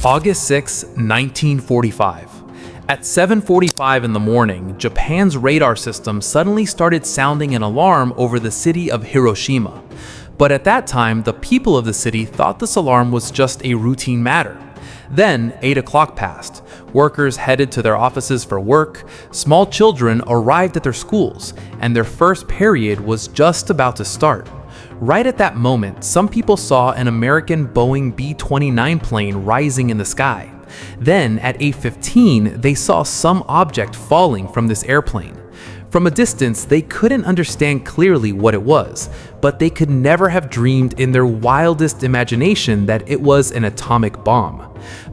August 6, 1945. At 7:45 in the morning, Japan's radar system suddenly started sounding an alarm over the city of Hiroshima. But at that time, the people of the city thought this alarm was just a routine matter. Then, 8 o'clock passed. Workers headed to their offices for work, small children arrived at their schools, and their first period was just about to start. Right at that moment, some people saw an American Boeing B-29 plane rising in the sky. Then, at 8:15, they saw some object falling from this airplane. From a distance, they couldn't understand clearly what it was, but they could never have dreamed in their wildest imagination that it was an atomic bomb.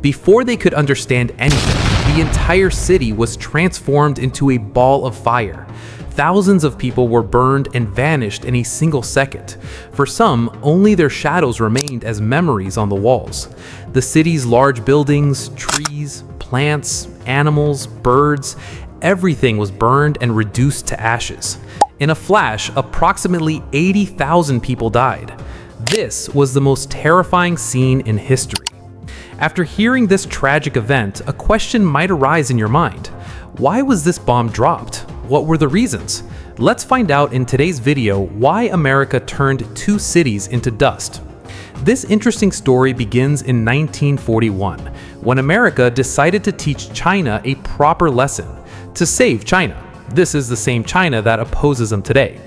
Before they could understand anything, the entire city was transformed into a ball of fire. Thousands of people were burned and vanished in a single second. For some, only their shadows remained as memories on the walls. The city's large buildings, trees, plants, animals, birds, everything was burned and reduced to ashes. In a flash, approximately 80,000 people died. This was the most terrifying scene in history. After hearing this tragic event, a question might arise in your mind. Why was this bomb dropped? What were the reasons? Let's find out in today's video why America turned two cities into dust. This interesting story begins in 1941, when America decided to teach China a proper lesson, to save China. This is the same China that opposes them today.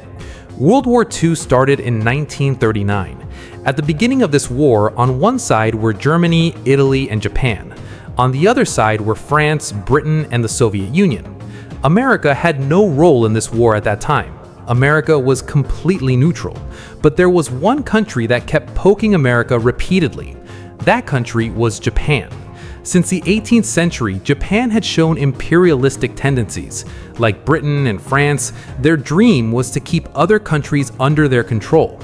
World War II started in 1939. At the beginning of this war, on one side were Germany, Italy, and Japan. On the other side were France, Britain, and the Soviet Union. America had no role in this war at that time. America was completely neutral. But there was one country that kept poking America repeatedly. That country was Japan. Since the 18th century, Japan had shown imperialistic tendencies. Like Britain and France, their dream was to keep other countries under their control.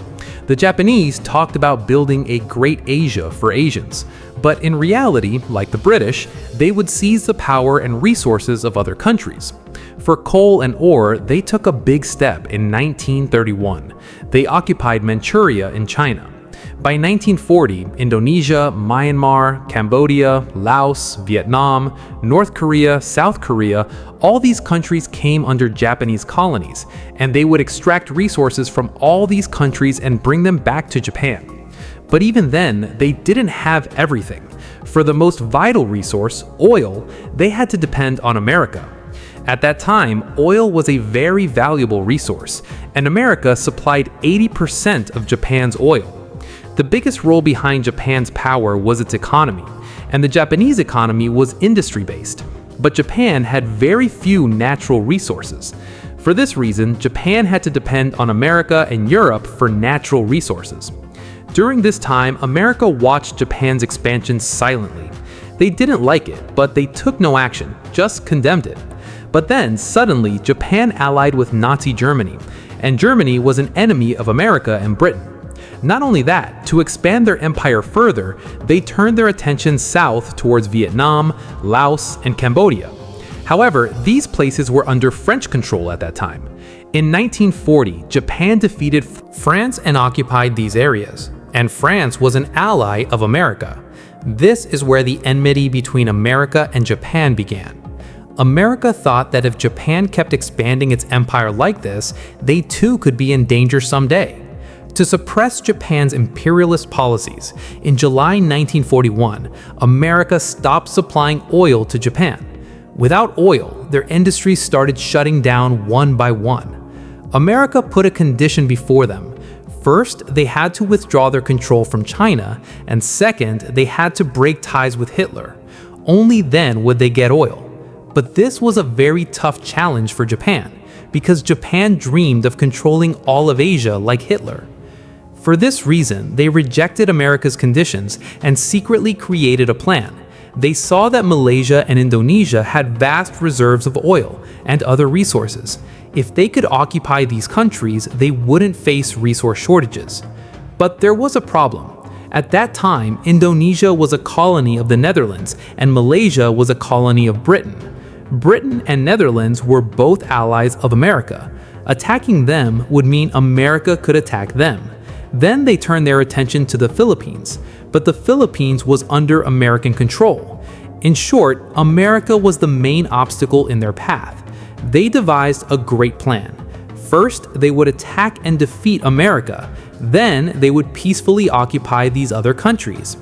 The Japanese talked about building a Great Asia for Asians, but in reality, like the British, they would seize the power and resources of other countries. For coal and ore, they took a big step in 1931. They occupied Manchuria in China. By 1940, Indonesia, Myanmar, Cambodia, Laos, Vietnam, North Korea, South Korea, all these countries came under Japanese colonies, and they would extract resources from all these countries and bring them back to Japan. But even then, they didn't have everything. For the most vital resource, oil, they had to depend on America. At that time, oil was a very valuable resource, and America supplied 80% of Japan's oil. The biggest role behind Japan's power was its economy, and the Japanese economy was industry-based. But Japan had very few natural resources. For this reason, Japan had to depend on America and Europe for natural resources. During this time, America watched Japan's expansion silently. They didn't like it, but they took no action, just condemned it. But then, suddenly, Japan allied with Nazi Germany, and Germany was an enemy of America and Britain. Not only that, to expand their empire further, they turned their attention south towards Vietnam, Laos, and Cambodia. However, these places were under French control at that time. In 1940, Japan defeated France and occupied these areas, and France was an ally of America. This is where the enmity between America and Japan began. America thought that if Japan kept expanding its empire like this, they too could be in danger someday. To suppress Japan's imperialist policies, in July 1941, America stopped supplying oil to Japan. Without oil, their industries started shutting down one by one. America put a condition before them. First, they had to withdraw their control from China, and second, they had to break ties with Hitler. Only then would they get oil. But this was a very tough challenge for Japan, because Japan dreamed of controlling all of Asia like Hitler. For this reason, they rejected America's conditions and secretly created a plan. They saw that Malaysia and Indonesia had vast reserves of oil and other resources. If they could occupy these countries, they wouldn't face resource shortages. But there was a problem. At that time, Indonesia was a colony of the Netherlands and Malaysia was a colony of Britain. Britain and Netherlands were both allies of America. Attacking them would mean America could attack them. Then they turned their attention to the Philippines. but the Philippines was under American control. In short, America was the main obstacle in their path. They devised a great plan. First, they would attack and defeat America. Then, they would peacefully occupy these other countries.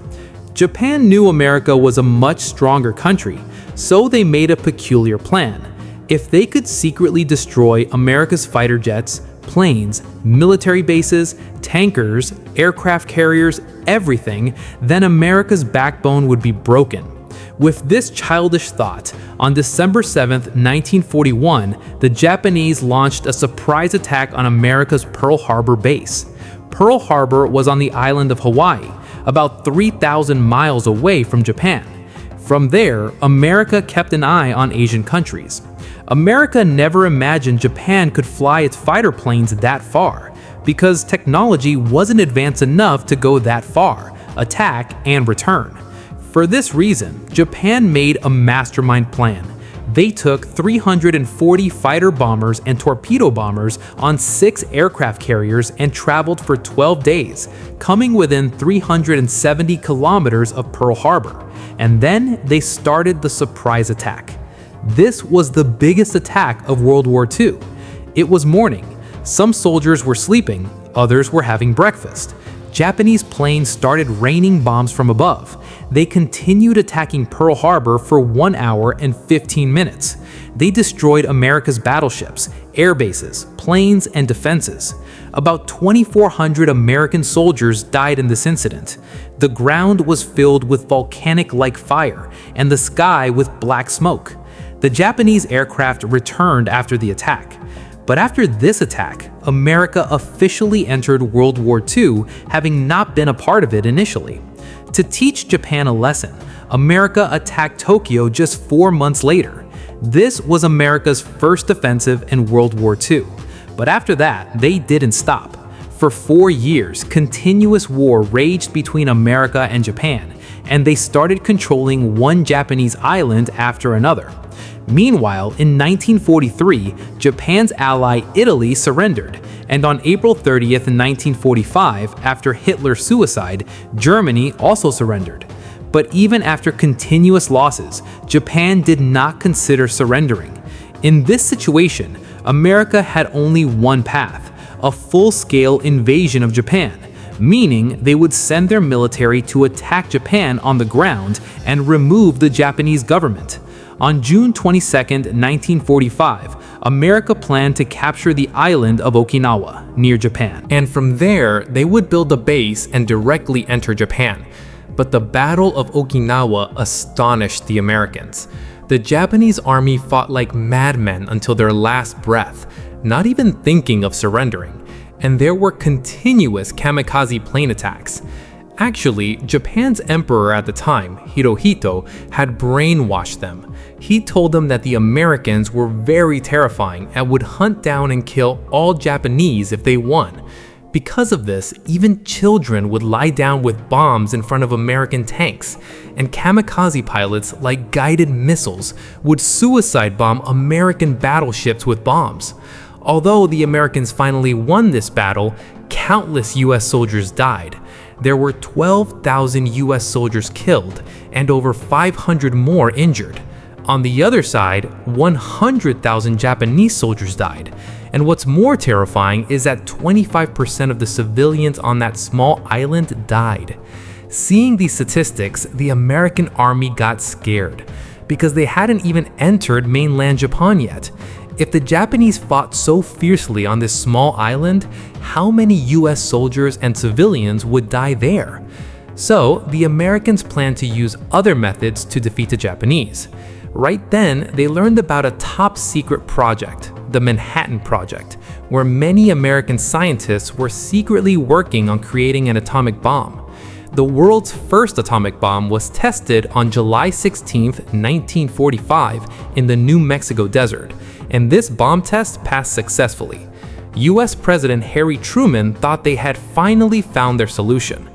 Japan knew America was a much stronger country, so they made a peculiar plan. If they could secretly destroy America's fighter jets, planes, military bases, tankers, aircraft carriers, everything, then America's backbone would be broken. With this childish thought, on December 7, 1941, the Japanese launched a surprise attack on America's Pearl Harbor base. Pearl Harbor was on the island of Hawaii, about 3,000 miles away from Japan. From there, America kept an eye on Asian countries. America never imagined Japan could fly its fighter planes that far, because technology wasn't advanced enough to go that far, attack, and return. For this reason, Japan made a mastermind plan. They took 340 fighter bombers and torpedo bombers on 6 aircraft carriers and traveled for 12 days, coming within 370 kilometers of Pearl Harbor. And then they started the surprise attack. This was the biggest attack of World War II. It was morning. Some soldiers were sleeping, others were having breakfast. Japanese planes started raining bombs from above. They continued attacking Pearl Harbor for 1 hour and 15 minutes. They destroyed America's battleships, air bases, planes, and defenses. About 2,400 American soldiers died in this incident. The ground was filled with volcanic-like fire, and the sky with black smoke. The Japanese aircraft returned after the attack. But after this attack, America officially entered World War II, having not been a part of it initially. To teach Japan a lesson, America attacked Tokyo just 4 months later. This was America's first offensive in World War II. But after that, they didn't stop. For 4 years, continuous war raged between America and Japan, and they started controlling one Japanese island after another. Meanwhile, in 1943, Japan's ally Italy surrendered, and on April 30th, 1945, after Hitler's suicide, Germany also surrendered. But even after continuous losses, Japan did not consider surrendering. In this situation, America had only one path: a full-scale invasion of Japan, meaning they would send their military to attack Japan on the ground and remove the Japanese government. On June 22, 1945, America planned to capture the island of Okinawa, near Japan. And from there, they would build a base and directly enter Japan. But the Battle of Okinawa astonished the Americans. The Japanese army fought like madmen until their last breath, not even thinking of surrendering. And there were continuous kamikaze plane attacks. Actually, Japan's emperor at the time, Hirohito, had brainwashed them. He told them that the Americans were very terrifying and would hunt down and kill all Japanese if they won. Because of this, even children would lie down with bombs in front of American tanks, and kamikaze pilots, like guided missiles, would suicide bomb American battleships with bombs. Although the Americans finally won this battle, countless US soldiers died. There were 12,000 US soldiers killed and over 500 more injured. On the other side, 100,000 Japanese soldiers died. And what's more terrifying is that 25% of the civilians on that small island died. Seeing these statistics, the American army got scared because they hadn't even entered mainland Japan yet. If the Japanese fought so fiercely on this small island, how many US soldiers and civilians would die there? So, the Americans planned to use other methods to defeat the Japanese. Right then, they learned about a top-secret project, the Manhattan Project, where many American scientists were secretly working on creating an atomic bomb. The world's first atomic bomb was tested on July 16, 1945, in the New Mexico desert, and this bomb test passed successfully. US President Harry Truman thought they had finally found their solution.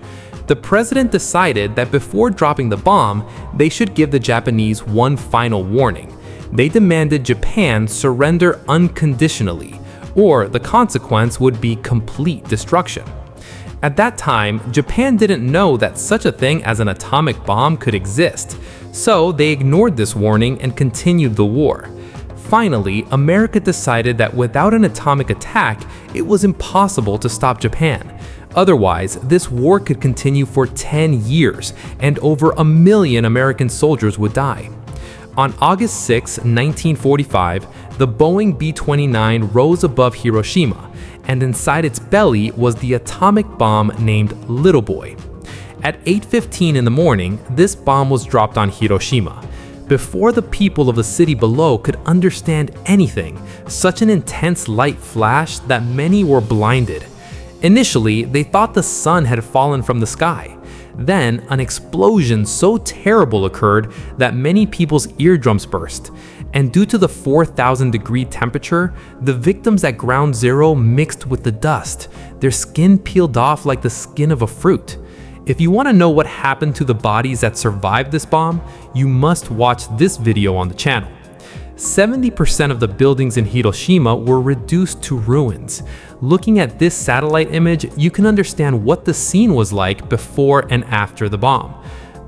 The president decided that before dropping the bomb, they should give the Japanese one final warning. They demanded Japan surrender unconditionally, or the consequence would be complete destruction. At that time, Japan didn't know that such a thing as an atomic bomb could exist, so they ignored this warning and continued the war. Finally, America decided that without an atomic attack, it was impossible to stop Japan. Otherwise, this war could continue for 10 years, and over 1 million American soldiers would die. On August 6, 1945, the Boeing B-29 rose above Hiroshima, and inside its belly was the atomic bomb named Little Boy. At 8:15 in the morning, this bomb was dropped on Hiroshima. Before the people of the city below could understand anything, such an intense light flashed that many were blinded. Initially, they thought the sun had fallen from the sky. Then, an explosion so terrible occurred that many people's eardrums burst. And due to the 4,000-degree temperature, the victims at ground zero mixed with the dust. Their skin peeled off like the skin of a fruit. If you want to know what happened to the bodies that survived this bomb, you must watch this video on the channel. 70% of the buildings in Hiroshima were reduced to ruins. Looking at this satellite image, you can understand what the scene was like before and after the bomb.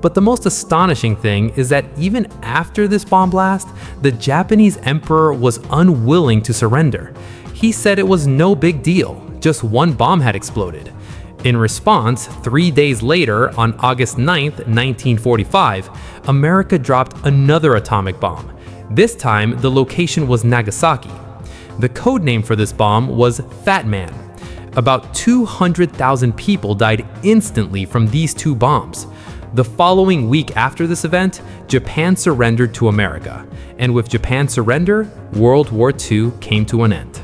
But the most astonishing thing is that even after this bomb blast, the Japanese emperor was unwilling to surrender. He said it was no big deal, just one bomb had exploded. In response, 3 days later, on August 9, 1945, America dropped another atomic bomb. This time, the location was Nagasaki. The code name for this bomb was Fat Man. About 200,000 people died instantly from these two bombs. The following week after this event, Japan surrendered to America. And with Japan's surrender, World War II came to an end.